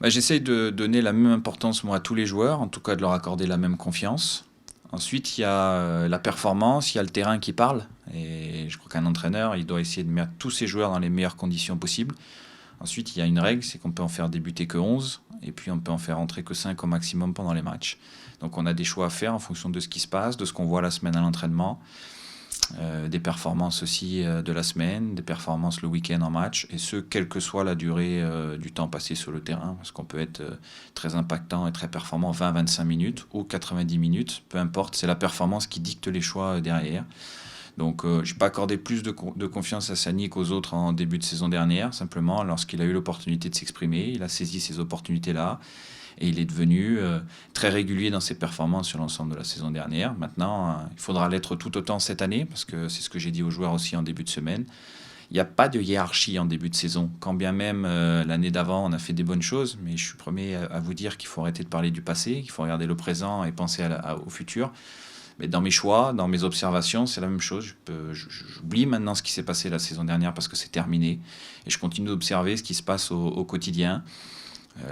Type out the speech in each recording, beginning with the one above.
J'essaye de donner la même importance, moi, à tous les joueurs, en tout cas de leur accorder la même confiance. Ensuite, il y a la performance, il y a le terrain qui parle. Et je crois qu'un entraîneur, il doit essayer de mettre tous ses joueurs dans les meilleures conditions possibles. Ensuite, il y a une règle, c'est qu'on peut en faire débuter que 11, et puis on peut en faire entrer que 5 au maximum pendant les matchs. Donc on a des choix à faire en fonction de ce qui se passe, de ce qu'on voit la semaine à l'entraînement, des performances aussi de la semaine, des performances le week-end en match, et ce, quelle que soit la durée du temps passé sur le terrain, parce qu'on peut être très impactant et très performant 20-25 minutes ou 90 minutes, peu importe, c'est la performance qui dicte les choix derrière. Donc, je n'ai pas accordé plus de confiance à Sani qu'aux autres en début de saison dernière. Simplement, lorsqu'il a eu l'opportunité de s'exprimer, il a saisi ces opportunités-là et il est devenu très régulier dans ses performances sur l'ensemble de la saison dernière. Maintenant, il faudra l'être tout autant cette année, parce que c'est ce que j'ai dit aux joueurs aussi en début de semaine. Il n'y a pas de hiérarchie en début de saison. Quand bien même l'année d'avant, on a fait des bonnes choses, mais je suis premier à vous dire qu'il faut arrêter de parler du passé, qu'il faut regarder le présent et penser au futur. Mais dans mes choix, dans mes observations, c'est la même chose. J'oublie maintenant ce qui s'est passé la saison dernière parce que c'est terminé. Et je continue d'observer ce qui se passe au quotidien,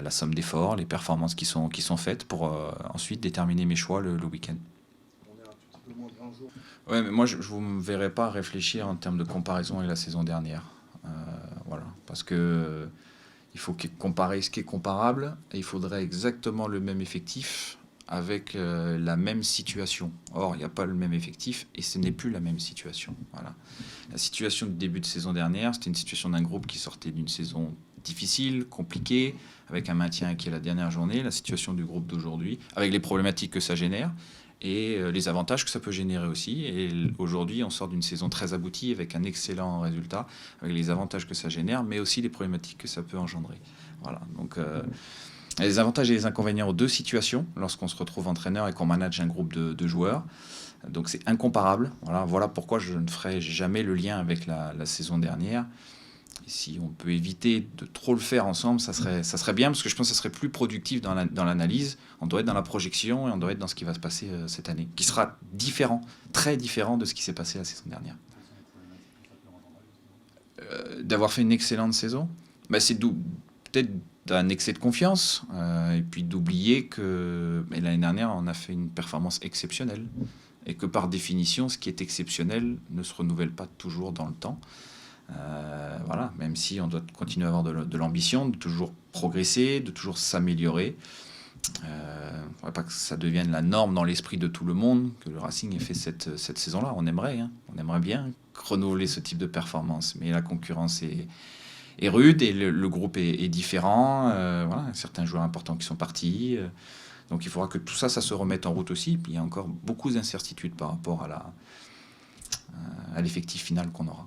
la somme d'efforts, les performances qui sont faites pour ensuite déterminer mes choix le week-end. Ouais, mais moi, je ne me verrais pas réfléchir en termes de comparaison avec la saison dernière. Voilà. Parce que il faut comparer ce qui est comparable et il faudrait exactement le même effectif avec la même situation. Or, il n'y a pas le même effectif et ce n'est plus la même situation. Voilà. La situation du début de saison dernière, c'était une situation d'un groupe qui sortait d'une saison difficile, compliquée, avec un maintien qui est la dernière journée. La situation du groupe d'aujourd'hui, avec les problématiques que ça génère et les avantages que ça peut générer aussi. Et aujourd'hui, on sort d'une saison très aboutie avec un excellent résultat, avec les avantages que ça génère, mais aussi les problématiques que ça peut engendrer. Voilà. Donc, les avantages et les inconvénients aux deux situations lorsqu'on se retrouve entraîneur et qu'on manage un groupe de joueurs. Donc c'est incomparable. Voilà pourquoi je ne ferai jamais le lien avec la saison dernière. Et si on peut éviter de trop le faire ensemble, ça serait bien, parce que je pense que ça serait plus productif dans l'analyse. On doit être dans la projection et on doit être dans ce qui va se passer cette année, qui sera différent, très différent de ce qui s'est passé la saison dernière. D'avoir fait une excellente saison, c'est peut-être d'un excès de confiance, et puis d'oublier que l'année dernière, on a fait une performance exceptionnelle, et que par définition, ce qui est exceptionnel ne se renouvelle pas toujours dans le temps. Voilà, même si on doit continuer à avoir de l'ambition, de toujours progresser, de toujours s'améliorer. Il ne faudrait pas que ça devienne la norme dans l'esprit de tout le monde, que le Racing ait fait cette saison-là. On aimerait bien renouveler ce type de performance, mais la concurrence est rude et le groupe est différent. Voilà, certains joueurs importants qui sont partis. Donc il faudra que tout ça se remette en route aussi. Puis il y a encore beaucoup d'incertitudes par rapport à l'effectif final qu'on aura.